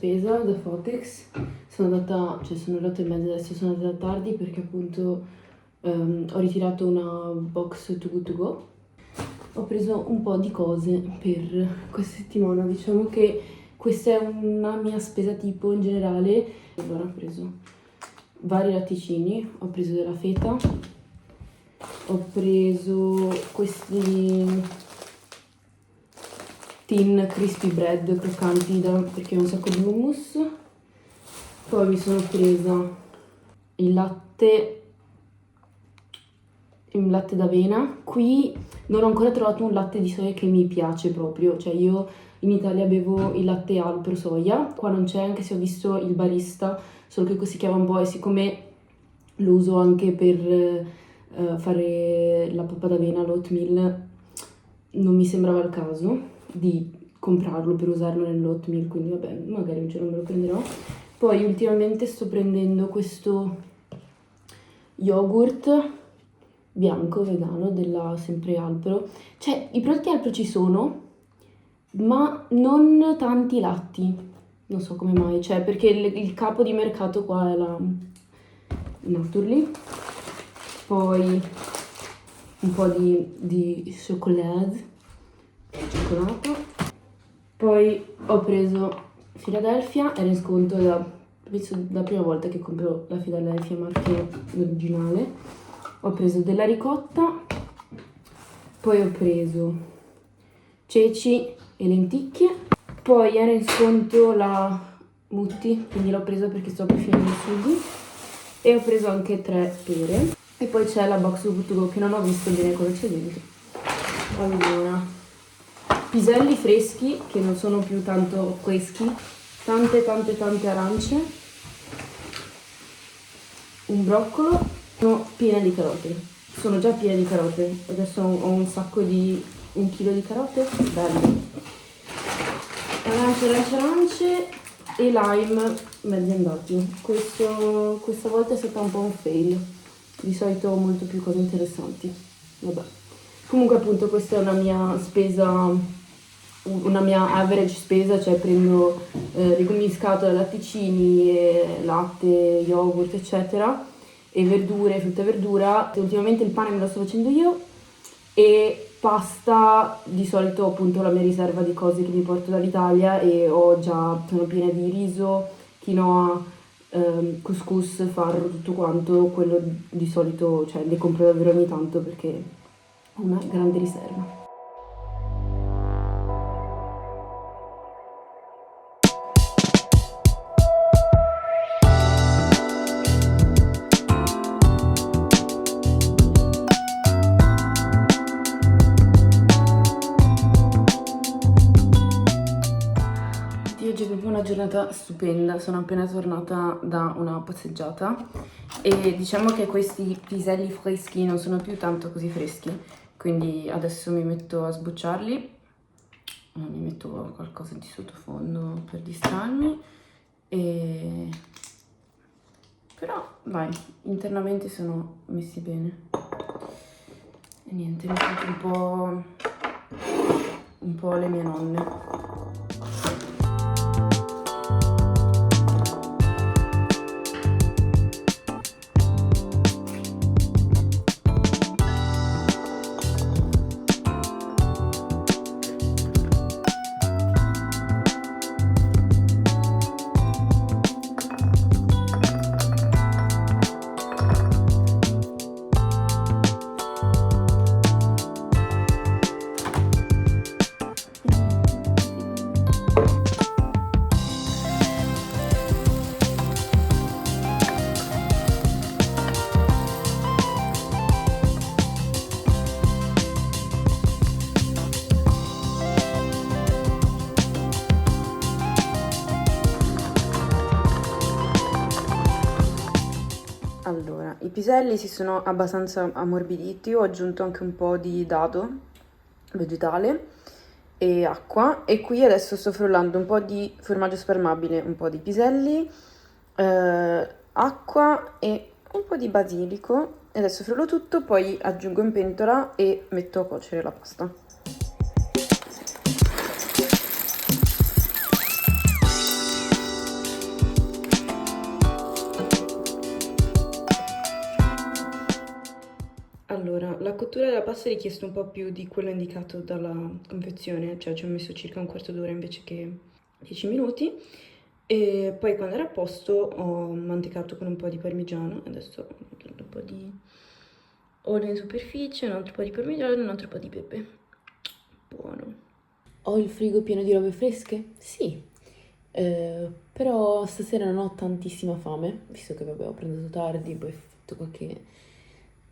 spesa da Fotex. Sono andata e mezza adesso, sono andata tardi perché appunto ho ritirato una box Too Good To Go. Ho preso un po' di cose per questa settimana, diciamo che questa è una mia spesa tipo in generale. Allora ho preso vari latticini, ho preso della feta, ho preso questi tin crispy bread croccanti perché ho un sacco di hummus. Poi mi sono presa il latte d'avena. Qui non ho ancora trovato un latte di soia che mi piace proprio, cioè io in Italia bevo il latte Alpro soia, qua non c'è, anche se ho visto il barista, solo che così chiama un po', e siccome lo uso anche per fare la pappa d'avena, l'oatmeal, non mi sembrava il caso di comprarlo per usarlo nell'oatmeal, quindi vabbè, magari un giorno me lo prenderò. Poi ultimamente sto prendendo questo yogurt bianco vegano della sempre Alpro. Cioè i prodotti Alpro ci sono, ma non tanti latti, non so come mai, cioè perché il capo di mercato qua è la Naturli. Poi un po' di cioccolato. Poi ho preso Philadelphia, era in sconto penso la prima volta che compro la Philadelphia marchio originale. Ho preso della ricotta, poi ho preso ceci e lenticchie, poi era in sconto la Mutti, quindi l'ho presa perché sto per finire i sughi, e ho preso anche 3 pere. E poi c'è la box Too Good To Go che non ho visto bene cosa c'è dentro. Allora, piselli freschi che non sono più tanto freschi, tante arance, un broccolo, sono piena di carote, sono già piena di carote, adesso ho un sacco di 1 chilo di carote, bello, arance e lime mezzi andati. Questa volta è stata un po' un fail, di solito ho molto più cose interessanti, vabbè. Comunque appunto questa è una mia spesa, una mia average spesa, cioè prendo legumi in scatola, latticini, latte, yogurt eccetera, e verdure, frutta e verdura. Ultimamente il pane me lo sto facendo io, e pasta di solito appunto la mia riserva di cose che mi porto dall'Italia, e sono piena di riso, quinoa, couscous, farro, tutto quanto. Quello di solito, cioè le compro davvero ogni tanto perché ho una grande riserva. Oggi è proprio una giornata stupenda, sono appena tornata da una passeggiata e diciamo che questi piselli freschi non sono più tanto così freschi, quindi adesso mi metto a sbucciarli, mi metto qualcosa di sottofondo per distrarmi, però vai, internamente sono messi bene. E niente, mi sento un po' le mie nonne. Allora, i piselli si sono abbastanza ammorbiditi, ho aggiunto anche un po' di dado vegetale e acqua, e qui adesso sto frullando un po' di formaggio spalmabile, un po' di piselli, acqua e un po' di basilico, e adesso frullo tutto, poi aggiungo in pentola e metto a cuocere la pasta. la cottura della pasta è richiesto un po' più di quello indicato dalla confezione, cioè ci ho messo circa un quarto d'ora invece che 10 minuti. E poi quando era a posto ho mantecato con un po' di parmigiano, adesso ho aggiunto un po' di olio in superficie, un altro po' di parmigiano e un altro po' di pepe. Buono. Ho il frigo pieno di robe fresche? Sì, però stasera non ho tantissima fame, visto che vabbè ho pranzato tardi, poi ho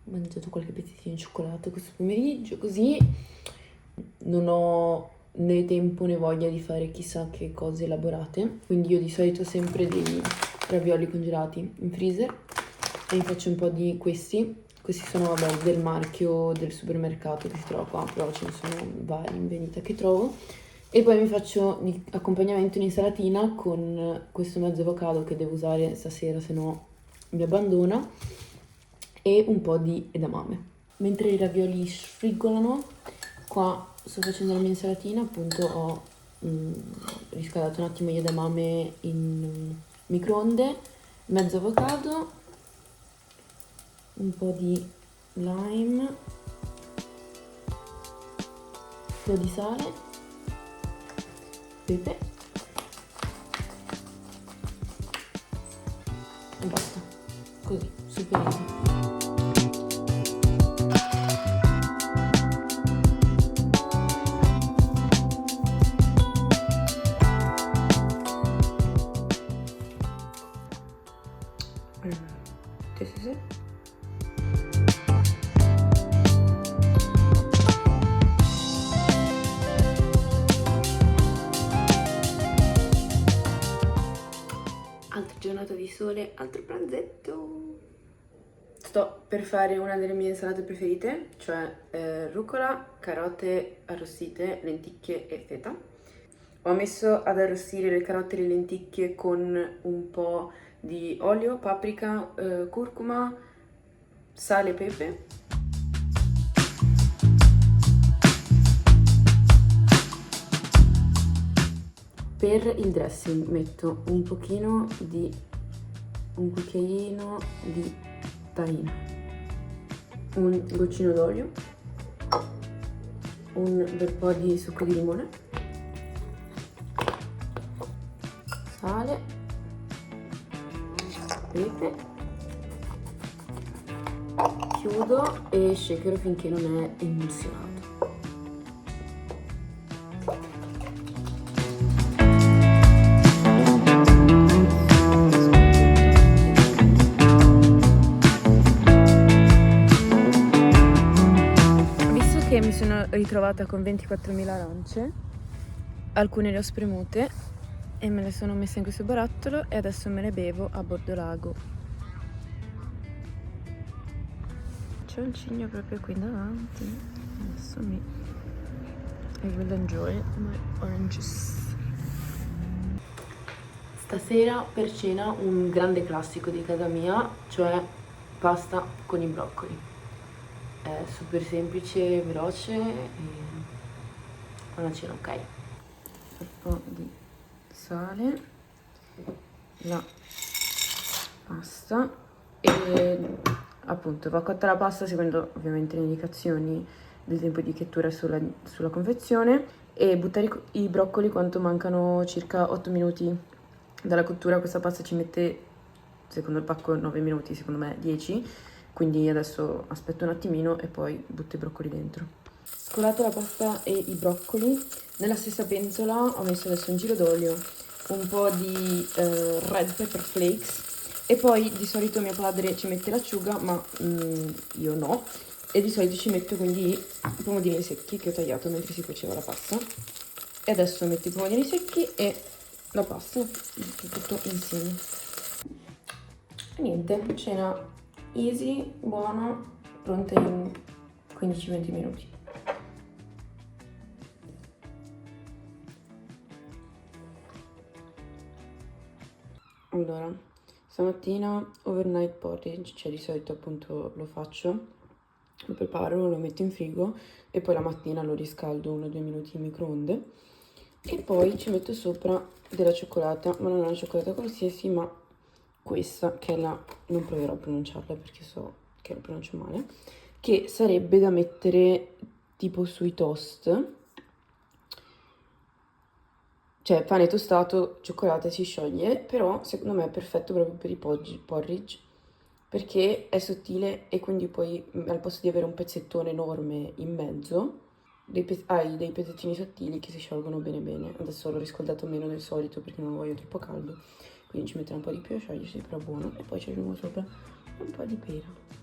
mangiato qualche pezzettino di cioccolato questo pomeriggio, così non ho né tempo né voglia di fare chissà che cose elaborate, quindi io di solito ho sempre dei ravioli congelati in freezer e mi faccio un po' di questi. Questi sono vabbè, del marchio del supermercato che si trova qua, però ce ne sono vari in vendita che trovo. E poi mi faccio di accompagnamento un'insalatina con questo mezzo avocado che devo usare stasera, se no mi abbandona, e un po' di edamame. Mentre i ravioli sfrigolano, qua sto facendo la mia insalatina, appunto ho riscaldato un attimo gli edamame in microonde, mezzo avocado, un po' di lime, un po' di sale, pepe e basta. Così, super easy. Sì. Altra giornata di sole, altro pranzetto. Sto per fare una delle mie insalate preferite, cioè rucola, carote arrostite, lenticchie e feta. Ho messo ad arrostire le carote e le lenticchie con un po' di olio, paprika, curcuma, sale e pepe. Per il dressing metto un cucchiaino di tahina, un goccino d'olio, un bel po' di succo di limone, sale, pepe, chiudo e shakero finché non è emulsionato. Mi sono ritrovata con 24.000 arance, alcune le ho spremute e me le sono messe in questo barattolo e adesso me le bevo a bordo lago. C'è un cigno proprio qui davanti, adesso I will enjoy my oranges. Stasera per cena un grande classico di casa mia, cioè pasta con i broccoli. È super semplice, veloce e una cena ok. Un po' di sale, la pasta e appunto va cotta la pasta seguendo ovviamente le indicazioni del tempo di cottura sulla confezione e buttare i broccoli quanto mancano circa 8 minuti dalla cottura. Questa pasta ci mette, secondo il pacco, 9 minuti, secondo me 10. Quindi adesso aspetto un attimino e poi butto i broccoli dentro. Scolato la pasta e i broccoli, nella stessa pentola ho messo adesso un giro d'olio, un po' di red pepper flakes e poi di solito mio padre ci mette l'acciuga, ma io no, e di solito ci metto quindi i pomodorini secchi che ho tagliato mentre si cuoceva la pasta. E adesso metto i pomodorini secchi e la pasta, tutto insieme. E niente, cena easy, buona, pronta in 15-20 minuti. Allora, stamattina overnight porridge, cioè di solito appunto lo faccio, lo preparo, lo metto in frigo e poi la mattina lo riscaldo 1-2 minuti in microonde e poi ci metto sopra della cioccolata, ma non è una cioccolata qualsiasi, ma questa che è non proverò a pronunciarla perché so che la pronuncio male, che sarebbe da mettere tipo sui toast. Cioè, pane tostato, cioccolata si scioglie, però secondo me è perfetto proprio per i porridge, perché è sottile e quindi poi al posto di avere un pezzettone enorme in mezzo, hai dei pezzettini sottili che si sciolgono bene bene. Adesso l'ho riscaldato meno del solito perché non lo voglio troppo caldo, quindi ci metterò un po' di più a sciogliersi, però buono. E poi ci aggiungo sopra un po' di pera.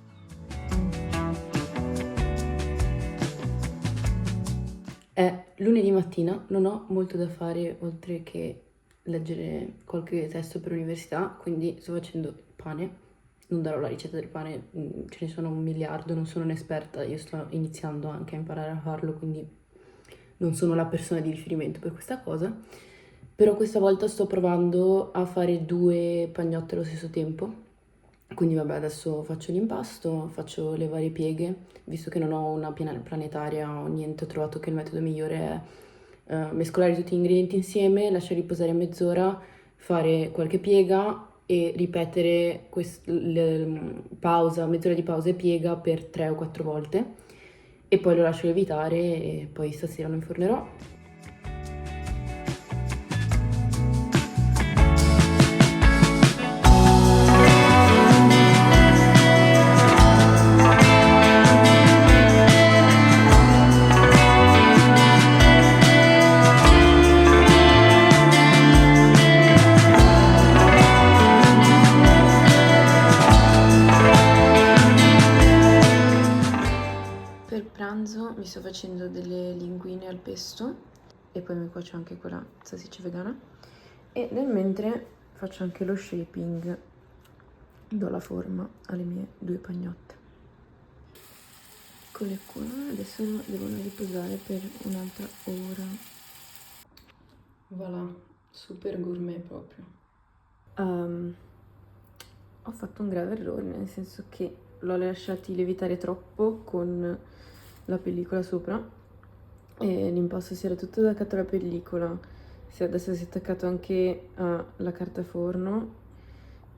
È lunedì mattina, non ho molto da fare oltre che leggere qualche testo per l'università, quindi sto facendo il pane. Non darò la ricetta del pane, ce ne sono un miliardo, non sono un'esperta, io sto iniziando anche a imparare a farlo, quindi non sono la persona di riferimento per questa cosa. Però questa volta sto provando a fare 2 pagnotte allo stesso tempo. Quindi vabbè, adesso faccio l'impasto, faccio le varie pieghe, visto che non ho una planetaria o niente, ho trovato che il metodo migliore è mescolare tutti gli ingredienti insieme, lasciare riposare mezz'ora, fare qualche piega e ripetere pausa, mezz'ora di pausa e piega per 3 o 4 volte e poi lo lascio lievitare e poi stasera lo infornerò. Per pranzo mi sto facendo delle linguine al pesto e poi mi cuocio anche quella salsiccia vegana e nel mentre faccio anche lo shaping, do la forma alle mie 2 pagnotte. Eccole qua, adesso devono riposare per un'altra ora. Voilà, super gourmet proprio. Ho fatto un grave errore, nel senso che l'ho lasciati lievitare troppo con la pellicola sopra e l'impasto si era tutto attaccato alla pellicola, adesso si è attaccato anche alla carta forno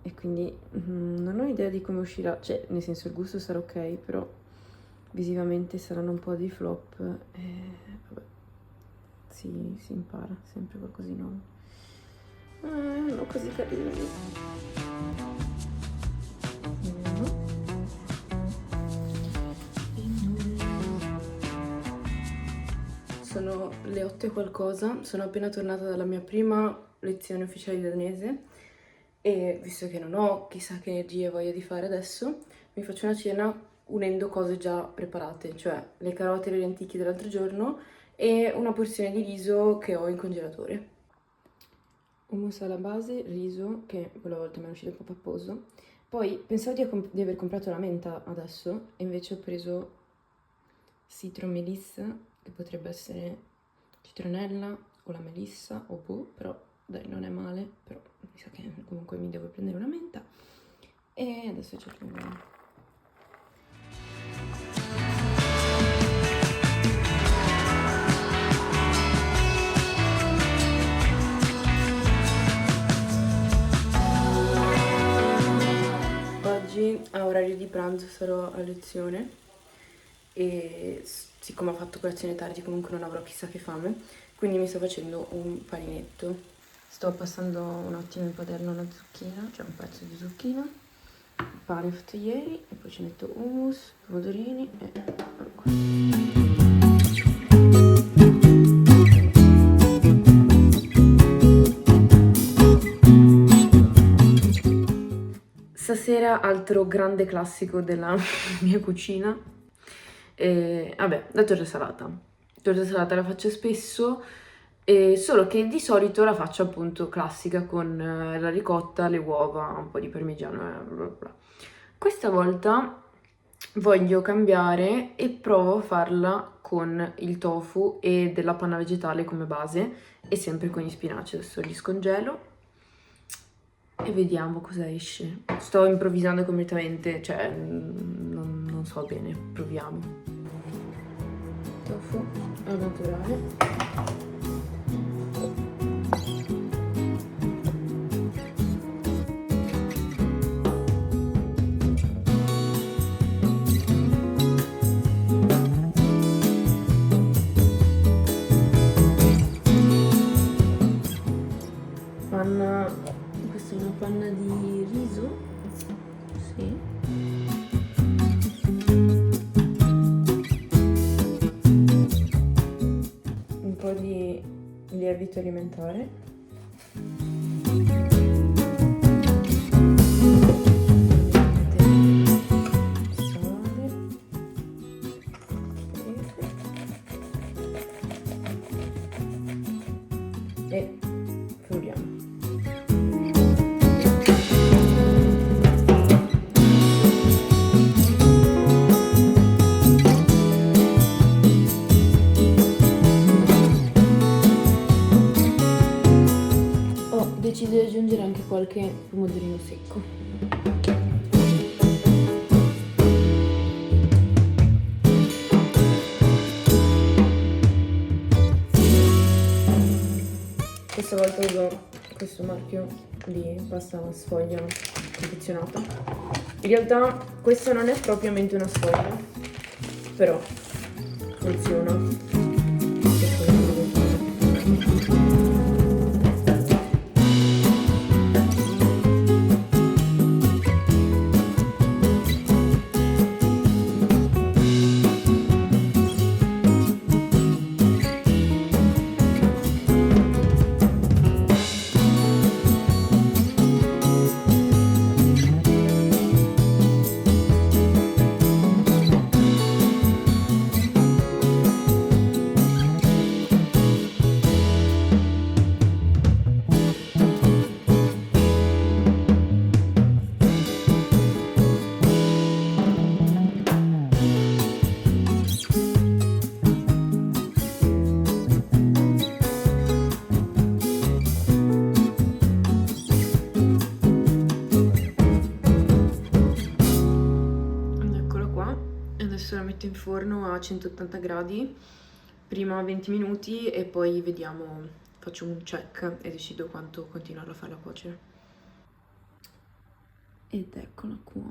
e quindi non ho idea di come uscirà, cioè nel senso il gusto sarà ok, però visivamente saranno un po' di flop e vabbè, si impara sempre qualcosa di nuovo. Non così carini. Sono le 8 e qualcosa, sono appena tornata dalla mia prima lezione ufficiale di danese e visto che non ho chissà che energie e voglia di fare adesso, mi faccio una cena unendo cose già preparate, cioè le carote e le lenticchie dell'altro giorno e una porzione di riso che ho in congelatore. Hummus alla base, riso, che quella volta mi è uscito un po' papposo. Poi pensavo di aver comprato la menta adesso e invece ho preso citron melissa, che potrebbe essere citronella o la melissa o boh, però dai, non è male, però mi sa che comunque mi devo prendere una menta e adesso ci aggiungo. Oggi a orario di pranzo sarò a lezione e siccome ho fatto colazione tardi comunque non avrò chissà che fame, quindi mi sto facendo un paninetto. Sto passando un attimo in padella una zucchina, cioè un pezzo di zucchina, il pane fatto ieri e poi ci metto hummus, pomodorini e ecco qua. Stasera altro grande classico della mia cucina, vabbè, la torta salata. La torta salata la faccio spesso, solo che di solito la faccio appunto classica con la ricotta, le uova, un po' di parmigiano e bla bla bla. Questa volta voglio cambiare e provo a farla con il tofu e della panna vegetale come base e sempre con gli spinaci. Adesso li scongelo e vediamo cosa esce. Sto improvvisando completamente, cioè non so bene, proviamo. Tofu al naturale. di riso, sì. Un po' di lievito alimentare. E frulliamo. Ho deciso di aggiungere anche qualche pomodorino secco. Questa volta uso questo marchio di pasta sfoglia confezionata. In realtà questa non è propriamente una sfoglia, però funziona. Adesso la metto in forno a 180 gradi, prima 20 minuti e poi vediamo, faccio un check e decido quanto continuare a farla cuocere. Ed eccola qua.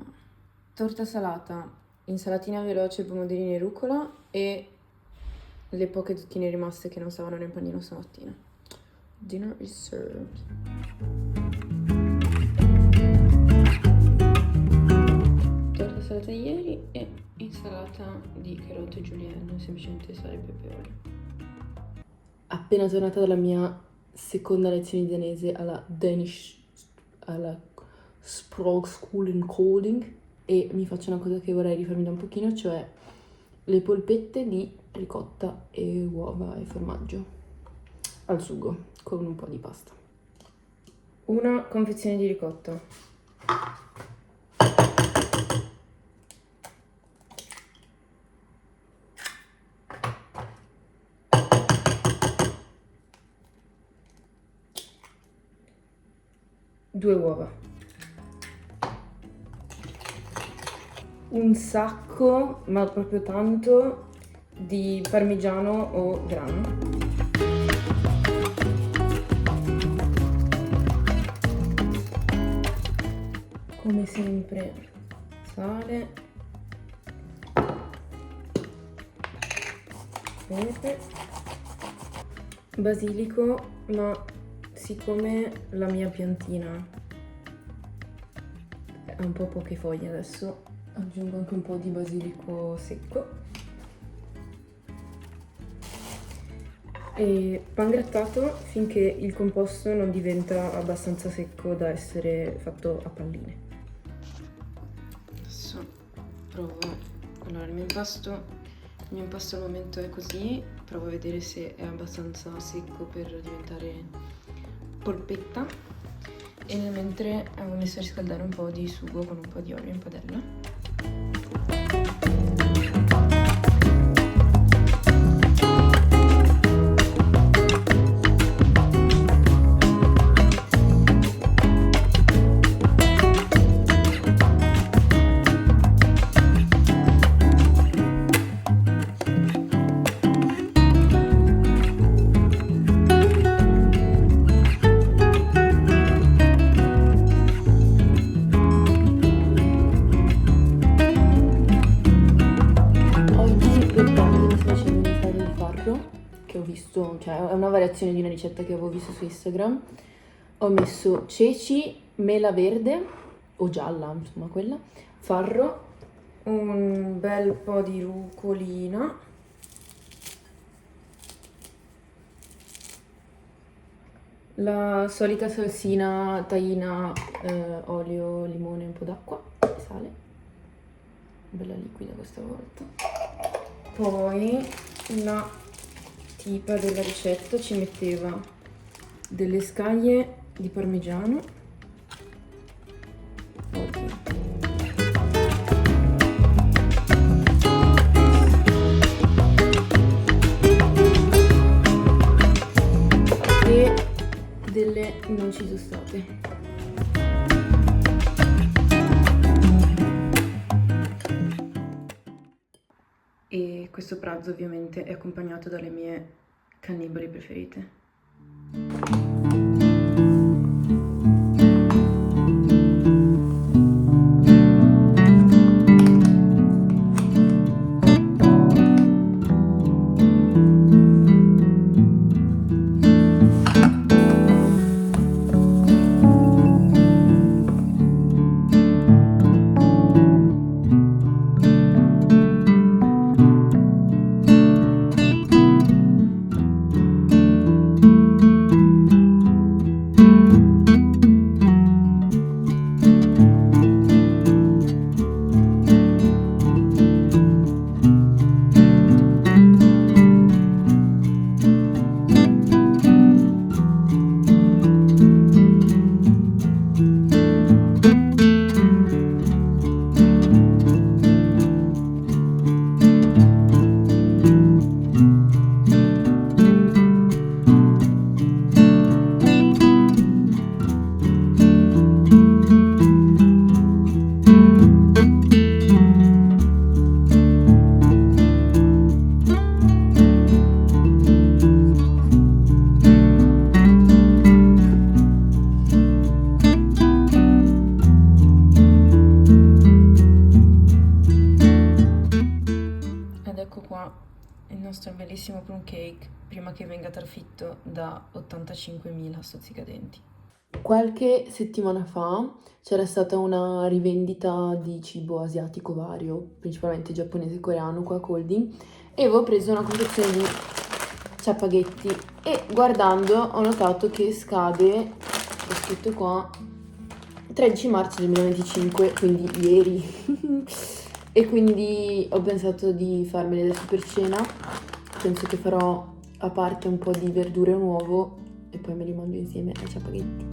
Torta salata, insalatina veloce, pomodorini e rucola e le poche zucchine rimaste che non stavano nel panino stamattina. Dinner is served. Torta salata ieri e insalata di carote julienne, semplicemente sale e pepe olio. Appena tornata dalla mia seconda lezione di danese alla Sprog School in Coding e mi faccio una cosa che vorrei rifarmi da un pochino, cioè le polpette di ricotta e uova e formaggio al sugo con un po' di pasta. Una confezione di ricotta. Due uova. Un sacco, ma proprio tanto, di parmigiano o grana. Come sempre sale, pepe, basilico, ma siccome la mia piantina ha un po' poche foglie adesso, aggiungo anche un po' di basilico secco. E pangrattato finché il composto non diventa abbastanza secco da essere fatto a palline. Adesso provo. Allora, il mio impasto al momento è così. Provo a vedere se è abbastanza secco per diventare polpetta e nel mentre ho messo a riscaldare un po' di sugo con un po' di olio in padella. Che ho visto, cioè è una variazione di una ricetta che avevo visto su Instagram. Ho messo ceci, mela verde o gialla, insomma quella, farro, un bel po' di rucolina, la solita salsina, tahina, olio, limone, un po' d'acqua e sale, bella liquida questa volta. Poi la tipa della ricetta ci metteva delle scaglie di parmigiano, e delle noci tostate. E questo pranzo ovviamente è accompagnato dalle mie cannibali preferite. Ecco qua il nostro bellissimo plum cake prima che venga trafitto da 85.000 stuzzicadenti. Qualche settimana fa c'era stata una rivendita di cibo asiatico vario, principalmente giapponese e coreano, qua a Coldi, e avevo preso una confezione di ciappaghetti e guardando ho notato che scade, ho scritto qua, 13 marzo 2025, quindi ieri. E quindi ho pensato di farmeli adesso per cena. Penso che farò a parte un po' di verdure e un uovo e poi me li mangio insieme ai ciappaghetti.